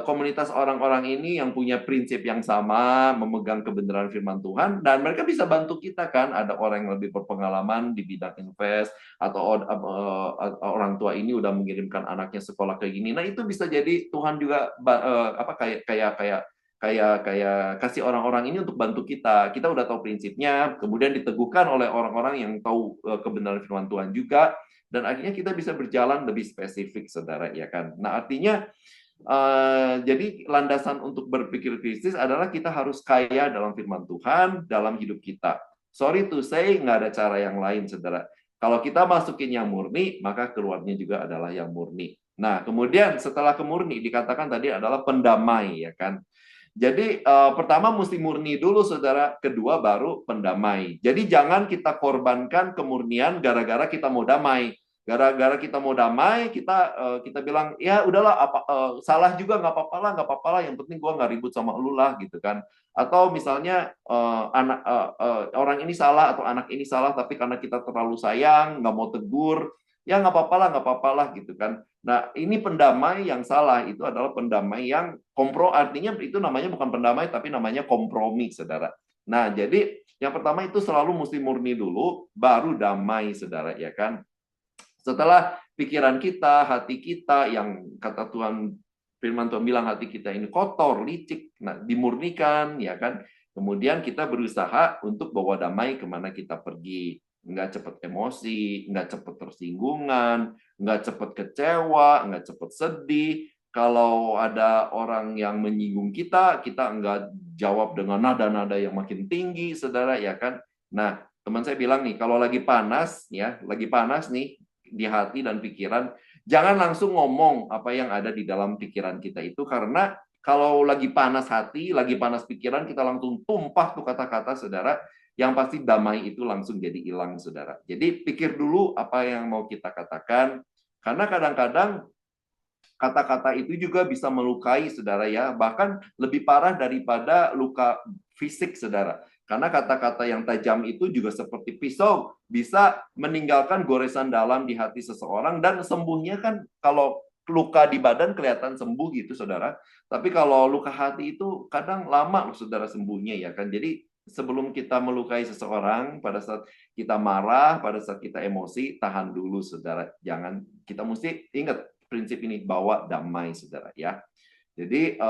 komunitas orang-orang ini yang punya prinsip yang sama, memegang kebenaran firman Tuhan, dan mereka bisa bantu kita, kan? Ada orang yang lebih berpengalaman di bidang invest, atau orang tua ini udah mengirimkan anaknya sekolah kayak gini. Nah, itu bisa jadi Tuhan juga kayak kasih orang-orang ini untuk bantu kita. Kita udah tahu prinsipnya, kemudian diteguhkan oleh orang-orang yang tahu kebenaran firman Tuhan juga, dan akhirnya kita bisa berjalan lebih spesifik, saudara, ya kan? Nah, artinya jadi landasan untuk berpikir kritis adalah kita harus kaya dalam firman Tuhan dalam hidup kita. Sorry to say, nggak ada cara yang lain, saudara. Kalau kita masukin yang murni, maka keluarnya juga adalah yang murni. Nah, kemudian setelah kemurni dikatakan tadi adalah pendamai, ya kan? Jadi pertama mesti murni dulu, saudara. Kedua baru pendamai. Jadi jangan kita korbankan kemurnian gara-gara kita mau damai. Gara-gara kita mau damai, kita bilang ya udahlah, salah juga nggak apa-apa lah, nggak apa-apa lah. Yang penting gua nggak ribut sama lu lah, gitu kan. Atau misalnya orang ini salah atau anak ini salah, tapi karena kita terlalu sayang, nggak mau tegur, ya nggak apa-apa lah, nggak apa-apa lah, gitu kan. Nah, ini pendamai yang salah, itu adalah pendamai yang artinya itu namanya bukan pendamai, tapi namanya kompromi, saudara. Nah, jadi yang pertama itu selalu mesti murni dulu, baru damai, saudara, ya kan? Setelah pikiran kita, hati kita, yang kata Tuhan, firman Tuhan bilang hati kita ini kotor, licik, nah dimurnikan, ya kan? Kemudian kita berusaha untuk bawa damai kemana kita pergi. Nggak cepat emosi, nggak cepat tersinggungan, nggak cepat kecewa, nggak cepat sedih. Kalau ada orang yang menyinggung kita nggak jawab dengan nada-nada yang makin tinggi, saudara, ya kan? Nah, teman saya bilang nih, kalau lagi panas, ya, lagi panas nih, di hati dan pikiran, jangan langsung ngomong apa yang ada di dalam pikiran kita itu, karena kalau lagi panas hati, lagi panas pikiran, kita langsung tumpah tuh kata-kata, saudara, yang pasti damai itu langsung jadi hilang, saudara. Jadi pikir dulu apa yang mau kita katakan, karena kadang-kadang kata-kata itu juga bisa melukai, saudara, ya, bahkan lebih parah daripada luka fisik, saudara. Karena kata-kata yang tajam itu juga seperti pisau, bisa meninggalkan goresan dalam di hati seseorang, dan sembuhnya kan kalau luka di badan kelihatan sembuh gitu, saudara. Tapi kalau luka hati itu kadang lama loh, saudara, sembuhnya, ya kan. Jadi sebelum kita melukai seseorang, pada saat kita marah, pada saat kita emosi, tahan dulu, saudara. Jangan, kita mesti ingat prinsip ini, bawa damai, saudara, ya. Jadi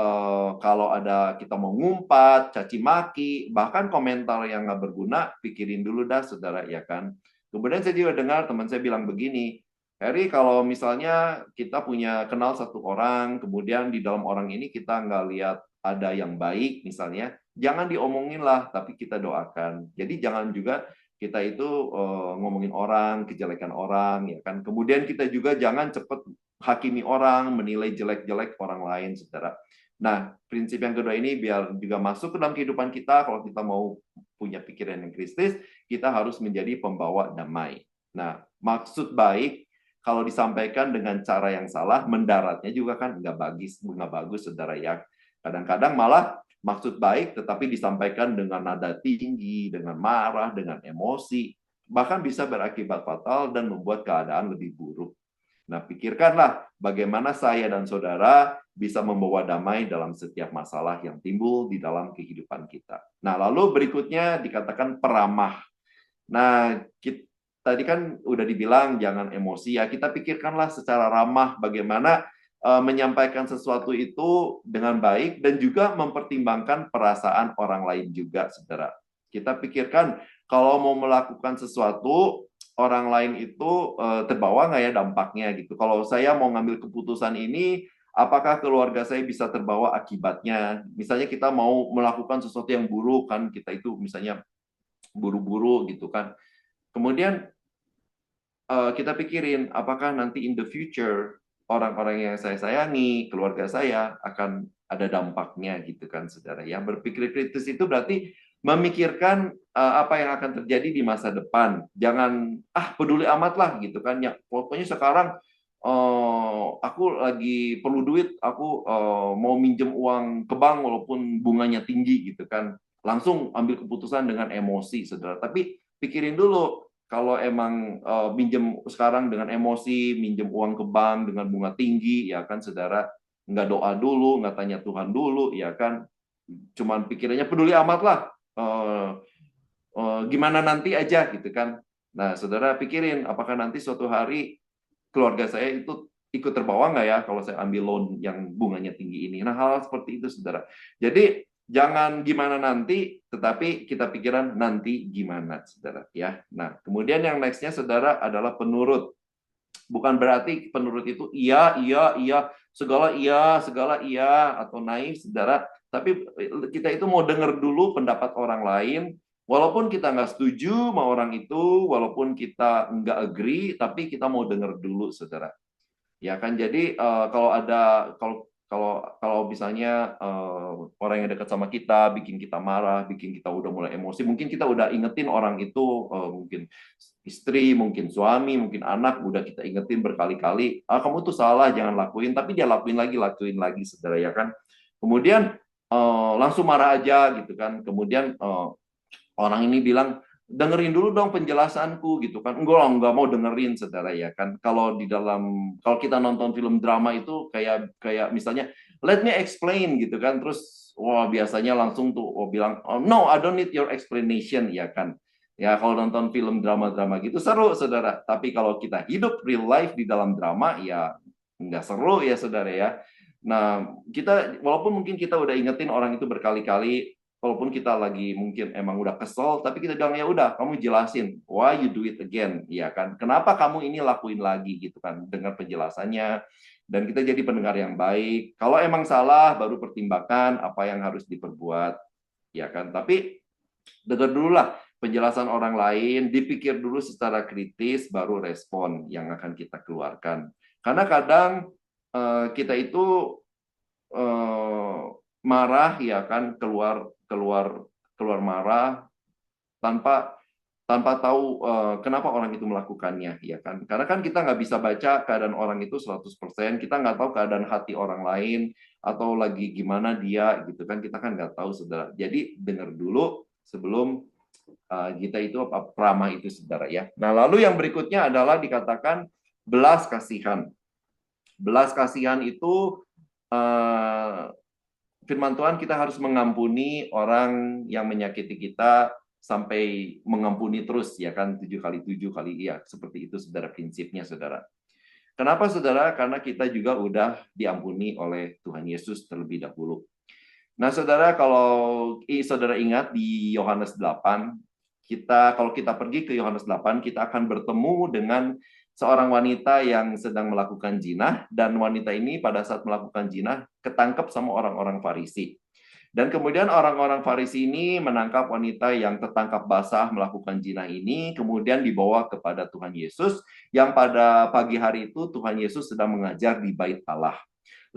kalau ada kita mau ngumpat, caci maki, bahkan komentar yang nggak berguna, pikirin dulu dah, saudara, ya kan. Kemudian saya juga dengar teman saya bilang begini, Harry, kalau misalnya kita punya kenal satu orang, kemudian di dalam orang ini kita nggak lihat ada yang baik, misalnya, jangan diomongin lah, tapi kita doakan. Jadi jangan juga kita itu ngomongin orang, kejelekan orang, ya kan. Kemudian kita juga jangan cepat hakimi orang, menilai jelek-jelek orang lain, saudara. Nah, prinsip yang kedua ini biar juga masuk ke dalam kehidupan kita, kalau kita mau punya pikiran yang kristis, kita harus menjadi pembawa damai. Nah, maksud baik, kalau disampaikan dengan cara yang salah, mendaratnya juga kan nggak bagus, saudara, ya. Kadang-kadang malah maksud baik, tetapi disampaikan dengan nada tinggi, dengan marah, dengan emosi, bahkan bisa berakibat fatal dan membuat keadaan lebih buruk. Nah, pikirkanlah bagaimana saya dan saudara bisa membawa damai dalam setiap masalah yang timbul di dalam kehidupan kita. Nah, lalu berikutnya dikatakan peramah. Nah, tadi kan udah dibilang jangan emosi, ya. Kita pikirkanlah secara ramah bagaimana menyampaikan sesuatu itu dengan baik dan juga mempertimbangkan perasaan orang lain juga, saudara. Kita pikirkan kalau mau melakukan sesuatu, orang lain itu terbawa nggak ya dampaknya gitu. Kalau saya mau ngambil keputusan ini, apakah keluarga saya bisa terbawa akibatnya? Misalnya kita mau melakukan sesuatu yang buruk, kan kita itu misalnya buru-buru gitu kan. Kemudian kita pikirin apakah nanti in the future orang-orang yang saya sayangi, keluarga saya akan ada dampaknya gitu kan, saudara. Yang berpikir kritis itu berarti memikirkan apa yang akan terjadi di masa depan. Jangan peduli amat lah gitu kan. Ya, pokoknya sekarang aku lagi perlu duit, aku mau minjem uang ke bank walaupun bunganya tinggi gitu kan. Langsung ambil keputusan dengan emosi, saudara. Tapi pikirin dulu, kalau emang minjem sekarang dengan emosi, minjem uang ke bank dengan bunga tinggi, ya kan, saudara, nggak doa dulu, nggak tanya Tuhan dulu, ya kan, cuman pikirannya peduli amat lah, gimana nanti aja gitu kan. Nah, saudara pikirin, apakah nanti suatu hari keluarga saya itu ikut terbawa nggak ya kalau saya ambil loan yang bunganya tinggi ini. Nah, hal seperti itu, saudara. Jadi jangan gimana nanti, tetapi kita pikiran nanti gimana, saudara, ya. Nah, kemudian yang nextnya, saudara, adalah penurut. Bukan berarti penurut itu iya, iya, iya, segala iya, atau naif, saudara. Tapi kita itu mau dengar dulu pendapat orang lain, walaupun kita nggak setuju sama orang itu, walaupun kita nggak agree, tapi kita mau dengar dulu, saudara. Ya kan, jadi kalau kalau misalnya orang yang dekat sama kita bikin kita marah, bikin kita udah mulai emosi, mungkin kita udah ingetin orang itu, mungkin istri, mungkin suami, mungkin anak, udah kita ingetin berkali-kali, kamu tuh salah, jangan lakuin, tapi dia lakuin lagi, saudara ya kan. Kemudian langsung marah aja gitu kan. Kemudian orang ini bilang, dengerin dulu dong penjelasanku gitu kan. Enggak mau dengerin, saudara ya kan. Kalau kita nonton film drama itu kayak misalnya let me explain gitu kan. Terus wah biasanya langsung tuh bilang, oh, no, I don't need your explanation ya kan. Ya kalau nonton film drama-drama gitu seru, saudara. Tapi kalau kita hidup real life di dalam drama ya nggak seru ya, saudara ya. Nah, walaupun mungkin kita udah ingetin orang itu berkali-kali, walaupun kita lagi mungkin emang udah kesel, tapi kita bilang, ya udah, kamu jelasin why you do it again, ya kan? Kenapa kamu ini lakuin lagi gitu kan? Dengar penjelasannya, dan kita jadi pendengar yang baik. Kalau emang salah, baru pertimbangkan apa yang harus diperbuat, ya kan? Tapi dengar dulu lah penjelasan orang lain, dipikir dulu secara kritis, baru respon yang akan kita keluarkan. Karena kadang kita itu marah ya kan, keluar marah tanpa tahu kenapa orang itu melakukannya ya kan. Karena kan kita nggak bisa baca keadaan orang itu 100%, kita nggak tahu keadaan hati orang lain atau lagi gimana dia gitu kan, kita kan nggak tahu, saudara. Jadi dengar dulu sebelum kita itu ramah itu, saudara ya. Nah, lalu yang berikutnya adalah dikatakan belas kasihan. Belas kasihan itu firman Tuhan, kita harus mengampuni orang yang menyakiti kita sampai mengampuni terus ya kan, 7 kali 7 kali, iya seperti itu, saudara, prinsipnya, saudara. Kenapa, saudara? Karena kita juga udah diampuni oleh Tuhan Yesus terlebih dahulu. Nah, saudara, kalau saudara ingat di Yohanes 8, kalau kita pergi ke Yohanes 8, kita akan bertemu dengan seorang wanita yang sedang melakukan zina, dan wanita ini pada saat melakukan zina ketangkep sama orang-orang Farisi. Dan kemudian orang-orang Farisi ini menangkap wanita yang tertangkap basah melakukan zina ini, kemudian dibawa kepada Tuhan Yesus, yang pada pagi hari itu Tuhan Yesus sedang mengajar di Bait Allah.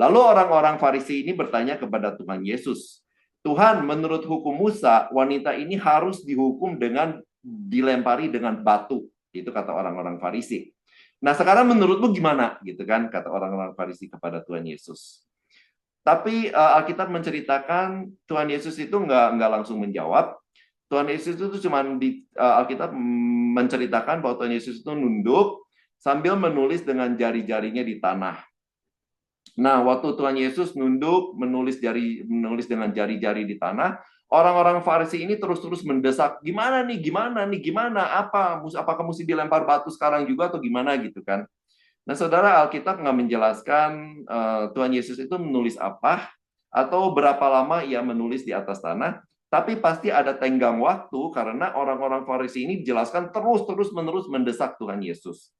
Lalu orang-orang Farisi ini bertanya kepada Tuhan Yesus, Tuhan, menurut hukum Musa, wanita ini harus dihukum dengan dilempari dengan batu. Itu kata orang-orang Farisi. Nah, sekarang menurutmu gimana? Gitu kan, kata orang-orang Farisi kepada Tuhan Yesus. Tapi Alkitab menceritakan Tuhan Yesus itu nggak langsung menjawab. Tuhan Yesus itu cuma Alkitab menceritakan bahwa Tuhan Yesus itu nunduk sambil menulis dengan jari-jarinya di tanah. Nah, waktu Tuhan Yesus nunduk menulis dengan jari-jari di tanah, orang-orang Farisi ini terus-terus mendesak, gimana nih, apakah mesti dilempar batu sekarang juga atau gimana gitu kan. Nah, saudara, Alkitab nggak menjelaskan Tuhan Yesus itu menulis apa atau berapa lama ia menulis di atas tanah, tapi pasti ada tenggang waktu karena orang-orang Farisi ini dijelaskan terus-menerus mendesak Tuhan Yesus.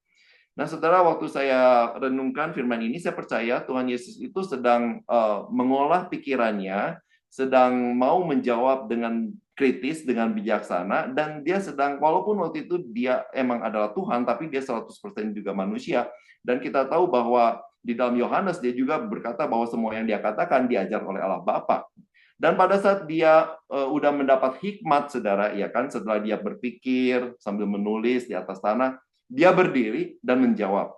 Nah, saudara, waktu saya renungkan firman ini, saya percaya Tuhan Yesus itu sedang mengolah pikirannya, sedang mau menjawab dengan kritis, dengan bijaksana, dan dia sedang, walaupun waktu itu dia emang adalah Tuhan, tapi dia 100% juga manusia. Dan kita tahu bahwa di dalam Yohanes, dia juga berkata bahwa semua yang dia katakan diajar oleh Allah Bapa. Dan pada saat dia udah mendapat hikmat, saudara, ya kan, setelah dia berpikir sambil menulis di atas tanah, dia berdiri dan menjawab.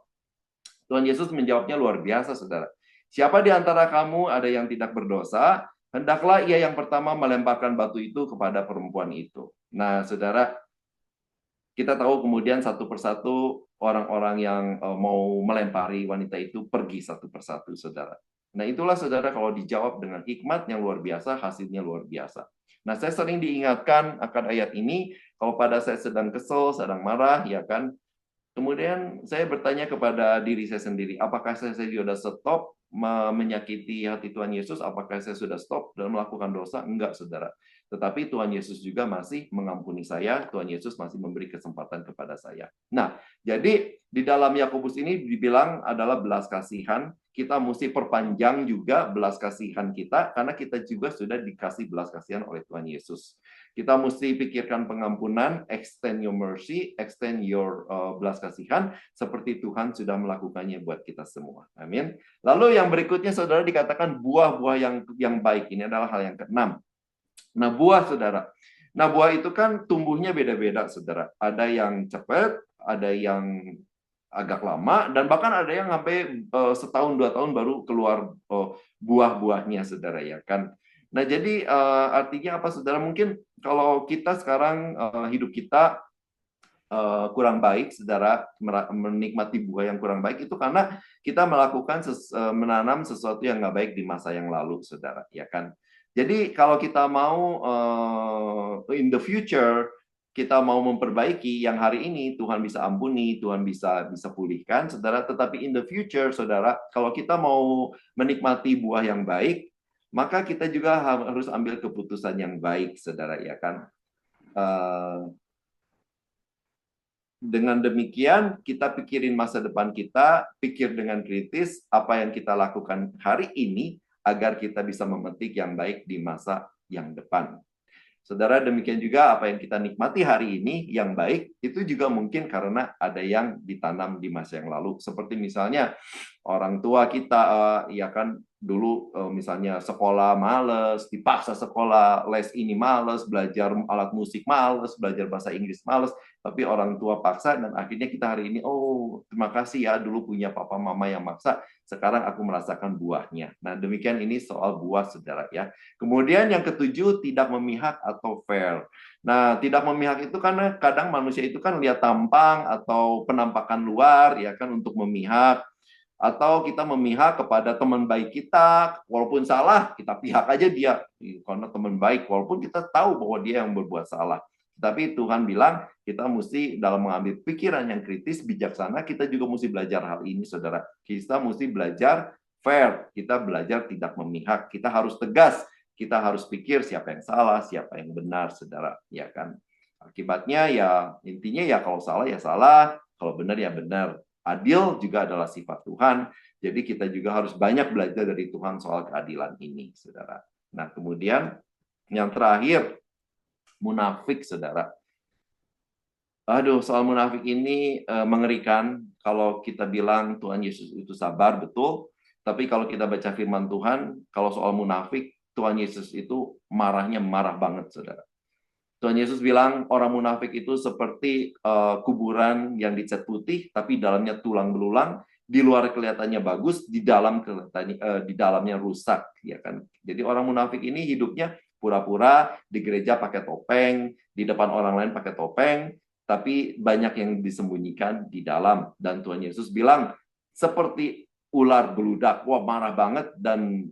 Tuhan Yesus menjawabnya luar biasa, saudara. Siapa di antara kamu ada yang tidak berdosa, hendaklah ia yang pertama melemparkan batu itu kepada perempuan itu. Nah, saudara, kita tahu kemudian satu persatu orang-orang yang mau melempari wanita itu pergi satu persatu, saudara. Nah, itulah, saudara, kalau dijawab dengan hikmat yang luar biasa, hasilnya luar biasa. Nah, saya sering diingatkan akan ayat ini, kalau pada saya sedang kesel, sedang marah, ya kan, kemudian saya bertanya kepada diri saya sendiri, apakah saya sudah stop menyakiti hati Tuhan Yesus? Apakah saya sudah stop dan melakukan dosa? Enggak, saudara. Tetapi Tuhan Yesus juga masih mengampuni saya, Tuhan Yesus masih memberi kesempatan kepada saya. Nah, jadi di dalam Yakobus ini dibilang adalah belas kasihan, kita mesti perpanjang juga belas kasihan kita, karena kita juga sudah dikasih belas kasihan oleh Tuhan Yesus. Kita mesti pikirkan pengampunan, extend your mercy, extend your belas kasihan, seperti Tuhan sudah melakukannya buat kita semua. Amin. Lalu yang berikutnya, saudara, dikatakan buah-buah yang baik. Ini adalah hal yang keenam. Nah, buah, saudara. Nah, buah itu kan tumbuhnya beda-beda, saudara. Ada yang cepat, ada yang agak lama, dan bahkan ada yang sampai setahun, 2 tahun baru keluar buah-buahnya, saudara, ya kan. Nah, jadi artinya apa, saudara? Mungkin kalau kita sekarang hidup kita kurang baik, saudara, menikmati buah yang kurang baik itu karena kita melakukan menanam sesuatu yang nggak baik di masa yang lalu, saudara, ya kan. Jadi kalau kita mau in the future kita mau memperbaiki yang hari ini, Tuhan bisa ampuni, Tuhan bisa pulihkan, saudara. Tetapi in the future, saudara, kalau kita mau menikmati buah yang baik, maka kita juga harus ambil keputusan yang baik, saudara, ya kan. Dengan demikian, kita pikirin masa depan kita, pikir dengan kritis apa yang kita lakukan hari ini, agar kita bisa memetik yang baik di masa yang depan. Saudara, demikian juga apa yang kita nikmati hari ini yang baik, itu juga mungkin karena ada yang ditanam di masa yang lalu. Seperti misalnya orang tua kita, ya kan, dulu misalnya sekolah males, dipaksa sekolah, les ini males, belajar alat musik males, belajar bahasa Inggris males, tapi orang tua paksa, dan akhirnya kita hari ini, oh terima kasih ya, dulu punya papa mama yang maksa, sekarang aku merasakan buahnya. Nah, demikian ini soal buah, saudara, ya. Kemudian yang ketujuh, tidak memihak atau fair. Nah, tidak memihak itu karena kadang manusia itu kan lihat tampang atau penampakan luar, ya kan, untuk memihak. Atau kita memihak kepada teman baik kita, walaupun salah, kita pihak aja dia. Karena teman baik, walaupun kita tahu bahwa dia yang berbuat salah. Tapi Tuhan bilang, kita mesti dalam mengambil pikiran yang kritis, bijaksana, kita juga mesti belajar hal ini, saudara. Kita mesti belajar fair, kita belajar tidak memihak, kita harus tegas, kita harus pikir siapa yang salah, siapa yang benar, saudara. Ya kan? Akibatnya ya, intinya ya kalau salah ya salah, kalau benar ya benar. Adil juga adalah sifat Tuhan, jadi kita juga harus banyak belajar dari Tuhan soal keadilan ini, saudara. Nah, kemudian yang terakhir, munafik, saudara. Aduh, soal munafik ini mengerikan. Kalau kita bilang Tuhan Yesus itu sabar, betul. Tapi kalau kita baca firman Tuhan, kalau soal munafik, Tuhan Yesus itu marahnya marah banget, saudara. Tuhan Yesus bilang orang munafik itu seperti kuburan yang dicat putih, tapi dalamnya tulang belulang, di luar kelihatannya bagus, di dalamnya rusak, ya kan? Jadi orang munafik ini hidupnya pura-pura, di gereja pakai topeng, di depan orang lain pakai topeng, tapi banyak yang disembunyikan di dalam. Dan Tuhan Yesus bilang seperti ular beludak, wah marah banget, dan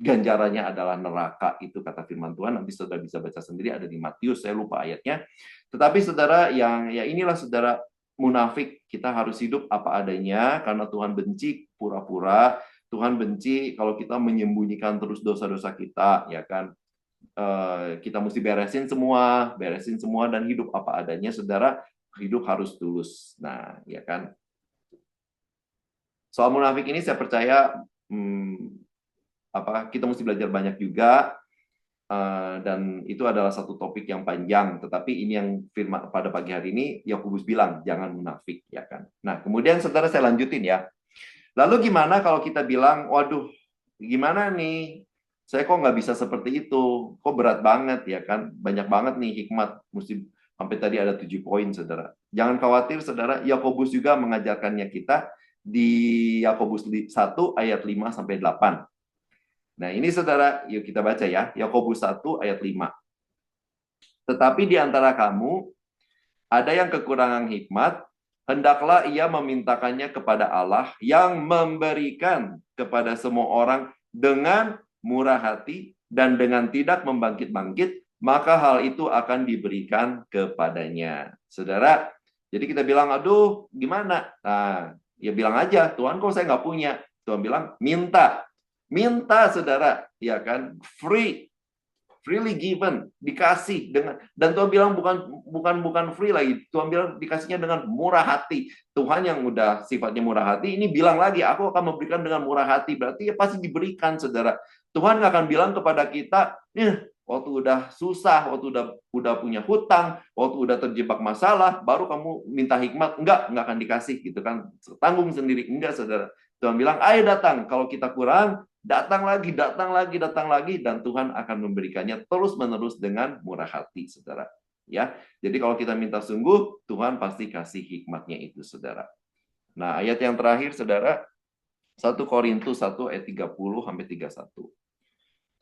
ganjarannya adalah neraka, itu kata firman Tuhan. Nanti saudara bisa baca sendiri, ada di Matius, saya lupa ayatnya. Tetapi saudara, ya inilah saudara, munafik, kita harus hidup apa adanya, karena Tuhan benci pura-pura, Tuhan benci kalau kita menyembunyikan terus dosa-dosa kita, ya kan. Kita mesti beresin semua, dan hidup apa adanya, saudara. Hidup harus tulus. Nah, ya kan. Soal munafik ini saya percaya kita mesti belajar banyak juga, dan itu adalah satu topik yang panjang. Tetapi ini yang firman pada pagi hari ini, Yakobus bilang jangan munafik, ya kan. Nah, kemudian saudara, saya lanjutin ya. Lalu gimana kalau kita bilang, waduh, gimana nih? Saya kok nggak bisa seperti itu? Kok berat banget, ya kan? Banyak banget nih hikmat. Mesti sampai tadi ada 7 poin, saudara. Jangan khawatir, saudara. Yakobus juga mengajarkannya kita di Yakobus 1 ayat 5 sampai 8. Nah, ini saudara, yuk kita baca ya. Yakobus 1 ayat 5. Tetapi di antara kamu ada yang kekurangan hikmat, hendaklah ia memintakannya kepada Allah yang memberikan kepada semua orang dengan murah hati dan dengan tidak membangkit-bangkit, maka hal itu akan diberikan kepadanya. Saudara, jadi kita bilang, aduh, gimana? Nah, ya bilang aja, Tuhan kok saya nggak punya. Tuhan bilang, minta. Minta, saudara, ya kan? Freely given, dikasih dengan, dan Tuhan bilang bukan free lagi. Tuhan bilang dikasihnya dengan murah hati. Tuhan yang udah sifatnya murah hati ini bilang lagi, aku akan memberikan dengan murah hati. Berarti ya pasti diberikan, saudara. Tuhan nggak akan bilang kepada kita, waktu udah susah, waktu udah punya hutang, waktu udah terjebak masalah, baru kamu minta hikmat. Enggak akan dikasih gitu kan. Tanggung sendiri. Enggak, saudara. Tuhan bilang, ayo datang. Kalau kita kurang, datang lagi, datang lagi, datang lagi, dan Tuhan akan memberikannya terus-menerus dengan murah hati, saudara. Ya, jadi kalau kita minta sungguh, Tuhan pasti kasih hikmatnya itu, saudara. Nah, ayat yang terakhir, saudara, 1 Korintus 1 ayat 30 sampai 31.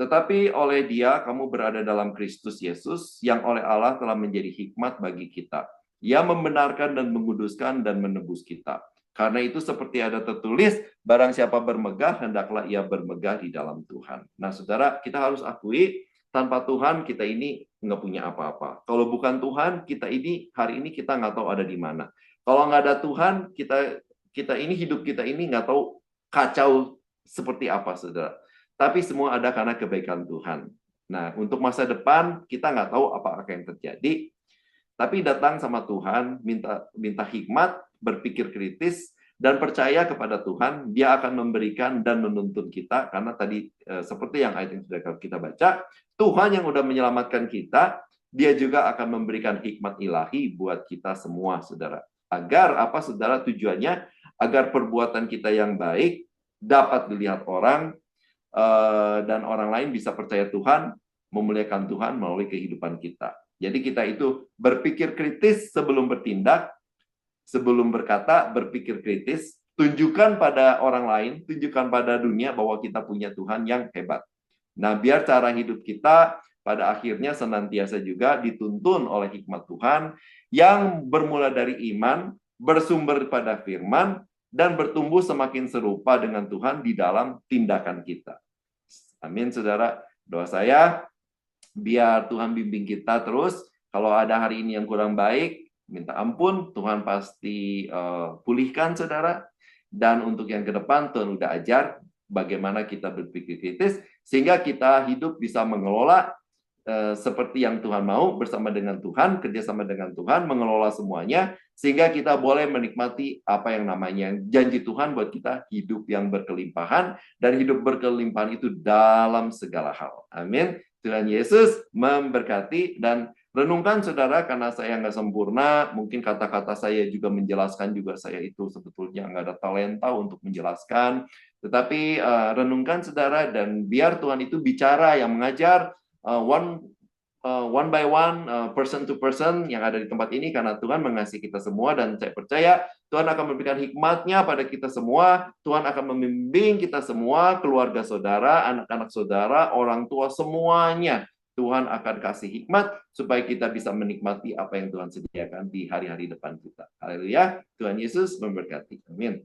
Tetapi oleh Dia kamu berada dalam Kristus Yesus yang oleh Allah telah menjadi hikmat bagi kita. Ia membenarkan dan menguduskan dan menebus kita. Karena itu seperti ada tertulis, barang siapa bermegah, hendaklah ia bermegah di dalam Tuhan. Nah, saudara, kita harus akui, tanpa Tuhan kita ini nggak punya apa-apa. Kalau bukan Tuhan, kita ini hari ini kita nggak tahu ada di mana. Kalau nggak ada Tuhan, kita ini hidup kita ini nggak tahu kacau seperti apa, saudara. Tapi semua ada karena kebaikan Tuhan. Nah, untuk masa depan kita nggak tahu apa yang terjadi. Tapi datang sama Tuhan, minta hikmat, berpikir kritis, dan percaya kepada Tuhan. Dia akan memberikan dan menuntun kita. Karena tadi seperti yang ayat yang sudah kita baca, Tuhan yang udah menyelamatkan kita, Dia juga akan memberikan hikmat ilahi buat kita semua, saudara. Agar apa, saudara? Tujuannya agar perbuatan kita yang baik dapat dilihat orang, dan orang lain bisa percaya Tuhan, memuliakan Tuhan melalui kehidupan kita. Jadi kita itu berpikir kritis sebelum bertindak, sebelum berkata, berpikir kritis, tunjukkan pada orang lain, tunjukkan pada dunia bahwa kita punya Tuhan yang hebat. Nah, biar cara hidup kita pada akhirnya senantiasa juga dituntun oleh hikmat Tuhan yang bermula dari iman, bersumber pada firman, dan bertumbuh semakin serupa dengan Tuhan di dalam tindakan kita. Amin, saudara. Doa saya, biar Tuhan bimbing kita terus. Kalau ada hari ini yang kurang baik, minta ampun, Tuhan pasti pulihkan, saudara. Dan untuk yang ke depan, Tuhan udah ajar bagaimana kita berpikir kritis, sehingga kita hidup bisa mengelola seperti yang Tuhan mau, bersama dengan Tuhan, kerjasama dengan Tuhan, mengelola semuanya, sehingga kita boleh menikmati apa yang namanya janji Tuhan buat kita, hidup yang berkelimpahan, dan hidup berkelimpahan itu dalam segala hal. Amin. Tuhan Yesus memberkati, dan renungkan, saudara, karena saya nggak sempurna, mungkin kata-kata saya juga menjelaskan juga saya itu sebetulnya nggak ada talenta untuk menjelaskan, tetapi renungkan, saudara, dan biar Tuhan itu bicara yang mengajar, one by one, person to person yang ada di tempat ini, karena Tuhan mengasihi kita semua, dan saya percaya Tuhan akan memberikan hikmat-Nya pada kita semua. Tuhan akan membimbing kita semua, keluarga saudara, anak-anak saudara, orang tua, semuanya. Tuhan akan kasih hikmat supaya kita bisa menikmati apa yang Tuhan sediakan di hari-hari depan kita. Haleluya. Tuhan Yesus memberkati. Amin.